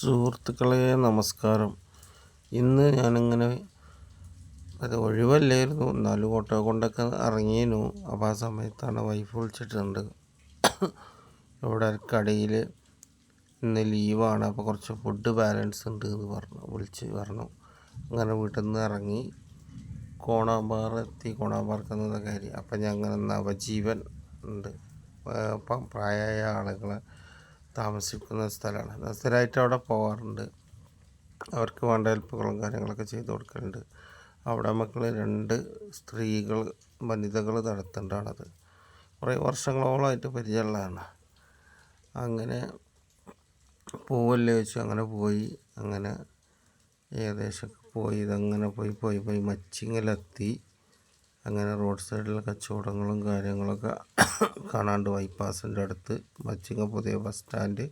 സുഹൃത്തുക്കളെ നമസ്കാരം. ഇന്ന് ഞാനിങ്ങനെ ഒഴിവല്ലായിരുന്നു, എന്നാലും ഓട്ടോ കൊണ്ടൊക്കെ ഇറങ്ങിയിരുന്നു. അപ്പോൾ ആ സമയത്താണ് വൈഫ് വിളിച്ചിട്ടുണ്ട്. ഇവിടെ കടയിൽ ഇന്ന് ലീവാണ്, അപ്പോൾ കുറച്ച് ഫുഡ് ബാലൻസ് ഉണ്ട് എന്ന് പറഞ്ഞു. അങ്ങനെ വീട്ടിൽ നിന്ന് ഇറങ്ങി കോണാമ്പാറ എത്തി. കോണാമ്പാർക്ക് എന്ന കാര്യം. അപ്പം ഞങ്ങൾ നവജീവൻ ഉണ്ട്, ഇപ്പം പ്രായമായ ആളുകൾ താമസിക്കുന്ന സ്ഥലമാണ്. സ്ഥിരമായിട്ട് അവിടെ പോകാറുണ്ട്. അവർക്ക് വേണ്ട ഹെൽപ്പുകളും കാര്യങ്ങളൊക്കെ ചെയ്ത് കൊടുക്കലുണ്ട്. അവിടെ മക്കൾ 2 സ്ത്രീകൾ വനിതകൾ നടത്തേണ്ടതാണത്. കുറേ വർഷങ്ങളോളമായിട്ട് പരിചയമുള്ളതാണ്. അങ്ങനെ പോവല്ലേ വെച്ചു. അങ്ങനെ പോയി. അങ്ങനെ ഏകദേശം ഇതങ്ങനെ പോയി മച്ചിങ്ങലെത്തി. അങ്ങനെ റോഡ് സൈഡിലെ കച്ചവടങ്ങളും കാര്യങ്ങളൊക്കെ കാണാണ്ട് ബൈപ്പാസിൻ്റെ അടുത്ത് മച്ചിങ്ങ പുതിയ ബസ് സ്റ്റാൻഡ്.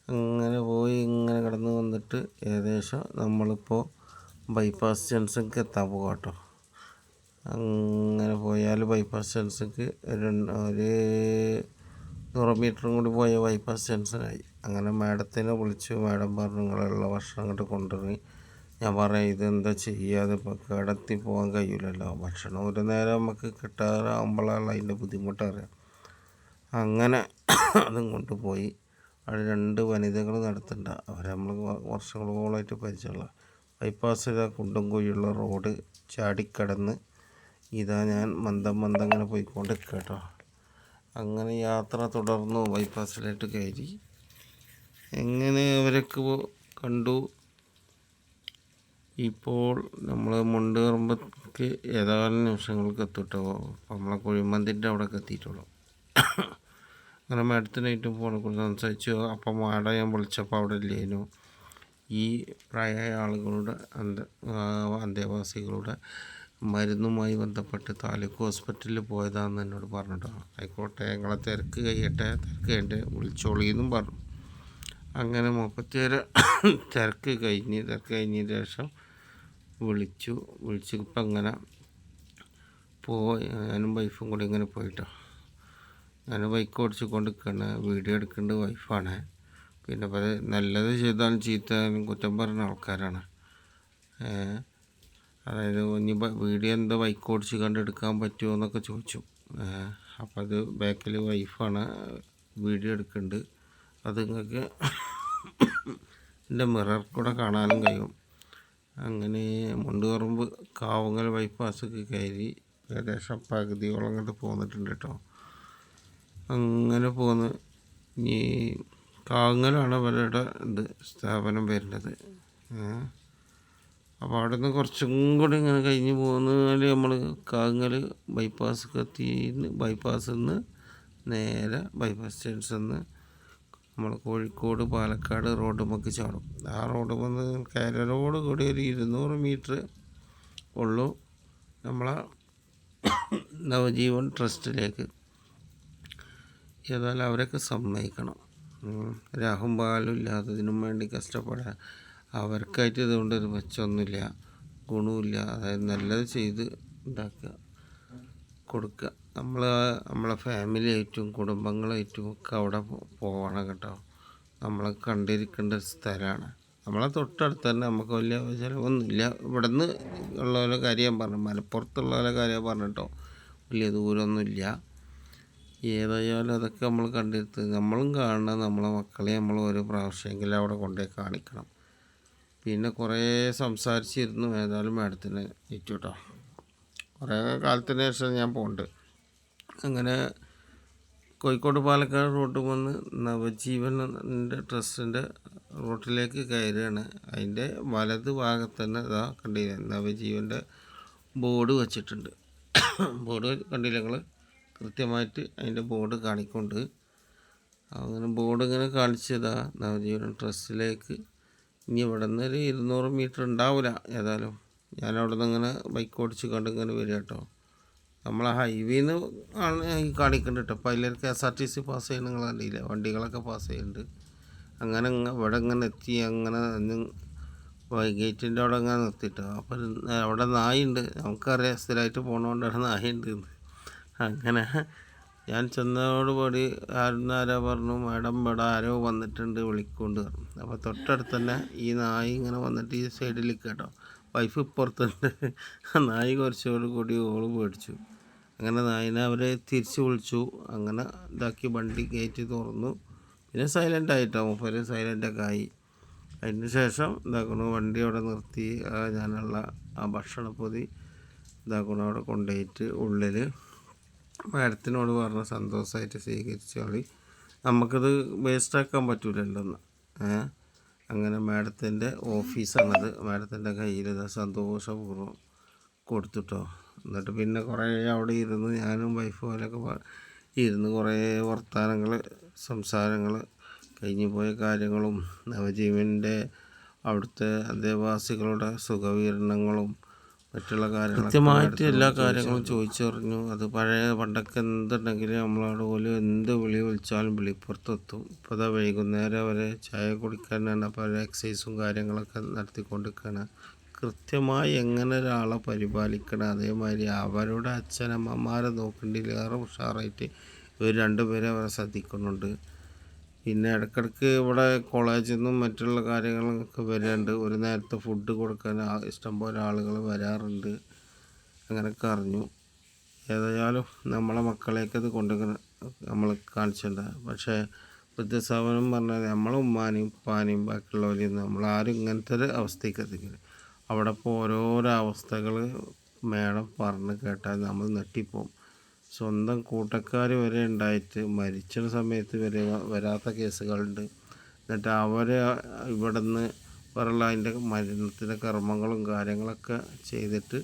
അങ്ങനെ പോയി ഇങ്ങനെ കടന്ന് വന്നിട്ട് ഏകദേശം നമ്മളിപ്പോൾ ബൈപ്പാസ് ജംഗ്ഷനിലേക്ക് എത്താൻ പോകാം കേട്ടോ. അങ്ങനെ പോയാൽ ബൈപ്പാസ് ജംഗ്ഷനിലേക്ക് ഒരു 100 മീറ്ററും കൂടി പോയ ബൈപ്പാസ് ജംഗ്ഷനായി. അങ്ങനെ മാഡത്തിനെ വിളിച്ചു. മാഡം പറഞ്ഞു നിങ്ങളുള്ള ഭക്ഷണം അങ്ങോട്ട് കൊണ്ടുവരി. ഞാൻ പറയാം ഇതെന്താ ചെയ്യാതെ ഇപ്പോൾ കിടത്തി പോകാൻ കഴിയില്ലല്ലോ, ഭക്ഷണം ഒരു നേരം നമുക്ക് കിട്ടാറാകുമ്പോഴാണ് അതിൻ്റെ ബുദ്ധിമുട്ടറിയാം. അങ്ങനെ അതും കൊണ്ടുപോയി. അവിടെ 2 വനിതകൾ നടത്തുന്നുണ്ട്. അവർ നമ്മൾ വർഷങ്ങളോളമായിട്ട് പരിചയമുള്ള. ബൈപ്പാസ് കുണ്ടും കുഴിയുള്ള റോഡ് ചാടിക്കടന്ന് ഞാൻ മന്ദം ഇങ്ങനെ പോയിക്കൊണ്ട് കേട്ടോ. അങ്ങനെ യാത്ര തുടർന്നു. ബൈപ്പാസിലായിട്ട് കയറി. എങ്ങനെ അവരൊക്കെ കണ്ടു. ഇപ്പോൾ നമ്മൾ മുണ്ടേറുമ്പോഴേക്ക് ഏതാനും നിമിഷങ്ങൾക്ക് എത്തിട്ടോ. നമ്മളെ കുഴിമന്തിൻ്റെ അവിടെയൊക്കെ എത്തിയിട്ടുള്ളൂ. അങ്ങനെ മാഡത്തിനായിട്ടും ഫോണിൽ കൂടി സംസാരിച്ചു. അപ്പം മാഡം ഞാൻ വിളിച്ചപ്പോൾ അവിടെ ഇല്ലേനു. ഈ പ്രായമായ ആളുകളുടെ അന്തേവാസികളുടെ മരുന്നുമായി ബന്ധപ്പെട്ട് താലൂക്ക് ഹോസ്പിറ്റലിൽ പോയതാണെന്ന് എന്നോട് പറഞ്ഞിട്ടോ. ആയിക്കോട്ടെ, ഞങ്ങളെ തിരക്ക് കഴിഞ്ഞിട്ട് വിളിച്ചോളിയെന്നും പറഞ്ഞു. അങ്ങനെ 30 തിരക്ക് കഴിഞ്ഞതിന് ശേഷം വിളിച്ചിപ്പം അങ്ങനെ ഞാനും വൈഫും കൂടി ഇങ്ങനെ പോയിട്ടോ. ഞാൻ ബൈക്ക് ഓടിച്ച് കൊണ്ടിരിക്കുകയാണ്. വീഡിയോ എടുക്കേണ്ട വൈഫാണ്. പിന്നെ നല്ലത് ചെയ്താലും ചീത്താലും കുറ്റം പറയുന്ന ആൾക്കാരാണ്. അതായത് ഇനി വീഡിയോ എന്താ ബൈക്ക് ഓടിച്ച് കണ്ടെടുക്കാൻ പറ്റുമോ എന്നൊക്കെ ചോദിച്ചു. അപ്പം അത് ബാക്കിൽ വൈഫാണ് വീഡിയോ എടുക്കുന്നുണ്ട്. അത് നിങ്ങൾക്ക് എൻ്റെ മിറർ കൂടെ കാണാനും കഴിയും. അങ്ങനെ മുണ്ടുപറമ്പ് കാവങ്ങൽ ബൈപ്പാസൊക്കെ കയറി ഏകദേശം പകുതിയോളം അങ്ങോട്ട് പോന്നിട്ടുണ്ട് കേട്ടോ. അങ്ങനെ പോന്ന് ഇനി കാവങ്ങലാണ് അവരുടെ സ്ഥാപനം വരുന്നത്. അപ്പോൾ അവിടെ നിന്ന് കുറച്ചും കൂടി ഇങ്ങനെ കഴിഞ്ഞ് പോകുന്നാൽ നമ്മൾ കാവങ്ങൽ ബൈപ്പാസൊക്കെ എത്തി. ബൈപ്പാസിൽ നിന്ന് നേരെ ബൈപ്പാസ് സ്റ്റേഷനിൽ നിന്ന് നമ്മൾ കോഴിക്കോട് പാലക്കാട് റോഡ് നമുക്ക് ചാടും. ആ റോഡ് വന്ന് കയറോട് കൂടി ഒരു 200 മീറ്റർ ഉള്ളൂ നമ്മളെ നവജീവൻ ട്രസ്റ്റിലേക്ക്. ഏതായാലും അവരൊക്കെ സമ്മതിക്കണം. രാഹും പാലും ഇല്ലാത്തതിനും വേണ്ടി കഷ്ടപ്പെടാൻ. അവർക്കായിട്ട് ഇതുകൊണ്ടൊരു മെച്ചമൊന്നുമില്ല, ഗുണമില്ല. അതായത് നല്ലത് ചെയ്ത് കൊടുക്കുക. നമ്മളെ ഫാമിലിയായിട്ടും കുടുംബങ്ങളായിട്ടും ഒക്കെ അവിടെ പോകണം കേട്ടോ. നമ്മളെ കണ്ടിരിക്കേണ്ട സ്ഥലമാണ്. നമ്മളെ തൊട്ടടുത്ത് തന്നെ. നമുക്ക് വലിയ ചിലവൊന്നുമില്ല. ഇവിടെ നിന്ന് ഉള്ളവരെ കാര്യം പറഞ്ഞു, മലപ്പുറത്തുള്ളവരെ കാര്യം പറഞ്ഞിട്ടോ. വലിയ ദൂരമൊന്നുമില്ല. ഏതായാലും അതൊക്കെ നമ്മൾ കണ്ടെടുത്ത് നമ്മളും കാണണം. നമ്മളെ മക്കളെ നമ്മൾ ഓരോ പ്രാവശ്യമെങ്കിലും അവിടെ കൊണ്ടുപോയി കാണിക്കണം. പിന്നെ കുറേ സംസാരിച്ചിരുന്നു. ഏതായാലും മാഡത്തിന് ഏറ്റു കേട്ടോ. കുറേ കാലത്തിന് ശേഷം ഞാൻ പോകുന്നുണ്ട്. അങ്ങനെ കോഴിക്കോട് പാലക്കാട് റോഡ് വന്ന് നവജീവൻ്റെ ട്രസ്റ്റിൻ്റെ റോട്ടിലേക്ക് കയറുകയാണ്. അതിൻ്റെ വലത് ഭാഗത്ത് തന്നെ കണ്ടില്ല, നവജീവൻ്റെ ബോർഡ് വച്ചിട്ടുണ്ട്. ബോർഡ് കണ്ടില്ല നിങ്ങൾ? കൃത്യമായിട്ട് അതിൻ്റെ ബോർഡ് കാണിക്കൊണ്ട്. അങ്ങനെ ബോർഡ് ഇങ്ങനെ കാണിച്ചതാ നവജീവൻ ട്രസ്റ്റിലേക്ക്. ഇനി ഇവിടെ നിന്ന് ഒരു 200 മീറ്റർ ഉണ്ടാവില്ല. ഏതായാലും ഞാൻ അവിടെ നിന്ന് ഇങ്ങനെ ബൈക്ക് ഓടിച്ച് കണ്ട് ഇങ്ങനെ വരിക കേട്ടോ. നമ്മളെ ഹൈവേന്ന് ആണ് ഈ കാണിക്കുന്നുണ്ട് കേട്ടോ. അപ്പോൾ അതിലൊരു KSRTC പാസ് ചെയ്യുന്ന നിങ്ങൾ കണ്ടില്ല, വണ്ടികളൊക്കെ പാസ് ചെയ്യുന്നുണ്ട്. അങ്ങനെ ഇവിടെ ഇങ്ങനെ എത്തി. അങ്ങനെ ഗേറ്റിൻ്റെ അവിടെ അങ്ങനെ നിർത്തിയിട്ടോ. അപ്പോൾ അവിടെ നായുണ്ട്. നമുക്കറിയാം സ്ഥിരമായിട്ട് പോകണോണ്ടാണ് നായുണ്ട്. അങ്ങനെ ഞാൻ ചെന്നതോടുകൂടി ആരാ പറഞ്ഞു, മാഡം ഇവിടെ ആരോ വന്നിട്ടുണ്ട് വിളിക്കൊണ്ട് പറഞ്ഞു. അപ്പോൾ തൊട്ടടുത്ത് തന്നെ ഈ നായി ഇങ്ങനെ വന്നിട്ട് ഈ സൈഡിൽ കേട്ടോ, വൈഫ് ഇപ്പുറത്തുണ്ട്. ആ നായി കുറച്ചുകൂടി കൂടി ഓള് പേടിച്ചു. അങ്ങനെ നായിനെ അവർ തിരിച്ച് വിളിച്ചു. അങ്ങനെ ഇതാക്കി വണ്ടി കയറ്റി തുറന്നു. പിന്നെ സൈലൻ്റ് ആയിട്ടോ, മുപ്പര് സൈലൻ്റൊക്കെ ആയി. അതിന് ശേഷം ഇതാക്കണു വണ്ടി അവിടെ നിർത്തി. ഞാനുള്ള ആ ഭക്ഷണപ്പൊതി ഇതാക്കണു അവിടെ കൊണ്ടുപോയിട്ട് ഉള്ളിൽ മാഡത്തിനോട് പറഞ്ഞ സന്തോഷമായിട്ട് സ്വീകരിച്ചോളി, നമുക്കത് വേസ്റ്റാക്കാൻ പറ്റൂലല്ലോ എന്ന്. അങ്ങനെ മാഡത്തിൻ്റെ ഓഫീസാണത്. മാഡത്തിൻ്റെ കയ്യിൽ സന്തോഷപൂർവ്വം കൊടുത്തിട്ടോ. എന്നിട്ട് പിന്നെ കുറേ അവിടെ ഇരുന്ന് ഞാനും വൈഫ് പോലൊക്കെ ഇരുന്ന് കുറേ വർത്തമാനങ്ങൾ, സംസാരങ്ങൾ, കഴിഞ്ഞു പോയ കാര്യങ്ങളും നവജീവൻ്റെ അവിടുത്തെ അന്തേവാസികളുടെ സുഖവിവരണങ്ങളും മറ്റുള്ള കാര്യങ്ങൾ കൃത്യമായിട്ട് എല്ലാ കാര്യങ്ങളും ചോദിച്ചറിഞ്ഞു. അത് പഴയ പണ്ടൊക്കെ എന്തുണ്ടെങ്കിലും നമ്മളവിടെ പോലും എന്ത് വിളി വിളിച്ചാലും വിളിപ്പുറത്തെത്തും. ഇപ്പോൾ അതാ വൈകുന്നേരം വരെ ചായ കുടിക്കാനാണ്. അപ്പോൾ എക്സസൈസും കാര്യങ്ങളൊക്കെ നടത്തിക്കൊണ്ടിരിക്കുകയാണ്. കൃത്യമായി എങ്ങനെ ഒരാളെ പരിപാലിക്കണം, അതേമാതിരി അവരുടെ അച്ഛനമ്മമാരെ നോക്കേണ്ടതിലേറെ ഉഷാറായിട്ട് ഇവർ രണ്ടുപേരെ അവരെ ശ്രദ്ധിക്കുന്നുണ്ട്. പിന്നെ ഇടയ്ക്കിടയ്ക്ക് ഇവിടെ കോളേജിൽ നിന്നും മറ്റുള്ള കാര്യങ്ങളൊക്കെ വരാറുണ്ട്. ഒരു നേരത്തെ ഫുഡ് കൊടുക്കാൻ ഇഷ്ടംപോലെ ആളുകൾ വരാറുണ്ട്. അങ്ങനെയൊക്കെ അറിഞ്ഞു. ഏതായാലും നമ്മളെ മക്കളെയൊക്കെ ഇത് നമ്മൾ കാണിച്ചിട്ടുണ്ട്. പക്ഷേ വൃദ്ധസദനം പറഞ്ഞാൽ നമ്മളെ ഉമ്മാനെയും ഉപ്പാനെയും ബാക്കിയുള്ളവരെയും നമ്മളാരും ഇങ്ങനത്തെ ഒരു അവസ്ഥയ്ക്ക് എത്തിക്കില്ല. അവിടെ ഇപ്പോൾ ഓരോരോ അവസ്ഥകൾ മേഡം പറഞ്ഞ് കേട്ടാൽ നമ്മൾ നെട്ടിപ്പോവും. സ്വന്തം കൂട്ടക്കാർ വരെ ഉണ്ടായിട്ട് മരിച്ച സമയത്ത് വരെ വരാത്ത കേസുകളുണ്ട്. എന്നിട്ട് അവർ ഇവിടെ നിന്ന് വേറെയുള്ള അതിൻ്റെ മരണത്തിൻ്റെ കർമ്മങ്ങളും കാര്യങ്ങളൊക്കെ ചെയ്തിട്ട്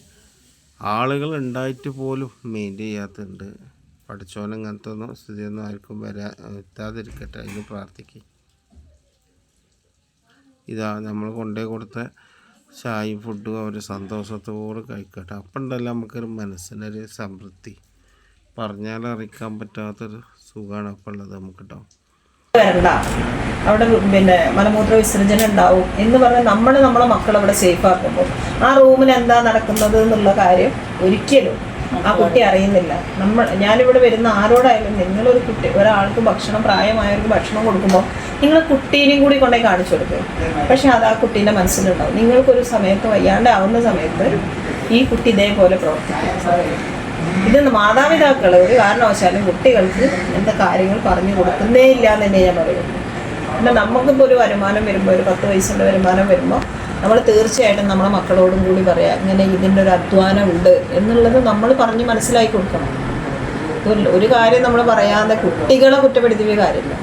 ആളുകൾ ഉണ്ടായിട്ട് പോലും മെയിൻറ്റെയിൻ ചെയ്യാത്തുണ്ട്. പഠിച്ചോൻ ഇങ്ങനത്തെ ഒന്നും സ്ഥിതിയൊന്നും ആർക്കും എത്താതിരിക്കട്ടെ, അതിന് പ്രാർത്ഥിക്കും. ഇതാ നമ്മൾ കൊണ്ടുപോയി കൊടുത്ത ചായയും ഫുഡും അവർ സന്തോഷത്തോടെ കഴിക്കട്ടെ. അപ്പം ഉണ്ടല്ലോ നമുക്കൊരു മനസ്സിനൊരു സംതൃപ്തി, പറഞ്ഞാലറിയിക്കാൻ പറ്റാത്തൊരു സുഖമാണ് അപ്പോൾ ഉള്ളത് നമുക്ക് കേട്ടോ. വരണ്ട, അവിടെ പിന്നെ മലമൂത്ര വിസർജനം ഉണ്ടാവും എന്ന് പറഞ്ഞാൽ നമ്മളെ മക്കളെ അവിടെ സേഫ് ആക്കുമ്പോൾ ആ റൂമിൽ എന്താ നടക്കുന്നത് എന്നുള്ള കാര്യം ഒരിക്കലും ആ കുട്ടി അറിയുന്നില്ല. ഞാനിവിടെ വരുന്ന ആരോടായാലും നിങ്ങളൊരു കുട്ടി ഒരാൾക്ക് ഭക്ഷണം, പ്രായമായവർക്ക് ഭക്ഷണം കൊടുക്കുമ്പോൾ നിങ്ങൾ കുട്ടീനെയും കൂടി കൊണ്ടുപോയി കാണിച്ചു കൊടുക്കുക. പക്ഷെ അത് ആ കുട്ടീൻ്റെ മനസ്സിലുണ്ടാവും. നിങ്ങൾക്കൊരു സമയത്ത് വയ്യാണ്ടാവുന്ന സമയത്ത് ഈ കുട്ടി ഇതേപോലെ പ്രവർത്തിക്കും. ഇതൊന്ന് മാതാപിതാക്കൾ ഒരു കാരണവശാലും കുട്ടികൾക്ക് ഇങ്ങനത്തെ കാര്യങ്ങൾ പറഞ്ഞു കൊടുക്കുന്നേ ഇല്ല എന്ന് തന്നെ ഞാൻ പറയുന്നു. പിന്നെ നമുക്കിപ്പോൾ ഒരു വരുമാനം വരുമ്പോൾ, ഒരു 10 വയസ്സിൻ്റെ വരുമാനം വരുമ്പോൾ നമ്മൾ തീർച്ചയായിട്ടും നമ്മളെ മക്കളോടും കൂടി പറയാം, ഇങ്ങനെ ഇതിൻ്റെ ഒരു അധ്വാനം ഉണ്ട് എന്നുള്ളത് നമ്മൾ പറഞ്ഞ് മനസ്സിലാക്കി കൊടുക്കണം. ഒരു കാര്യം നമ്മൾ പറയാതെ കുട്ടികളെ കുറ്റപ്പെടുത്തിയ കാര്യമില്ല.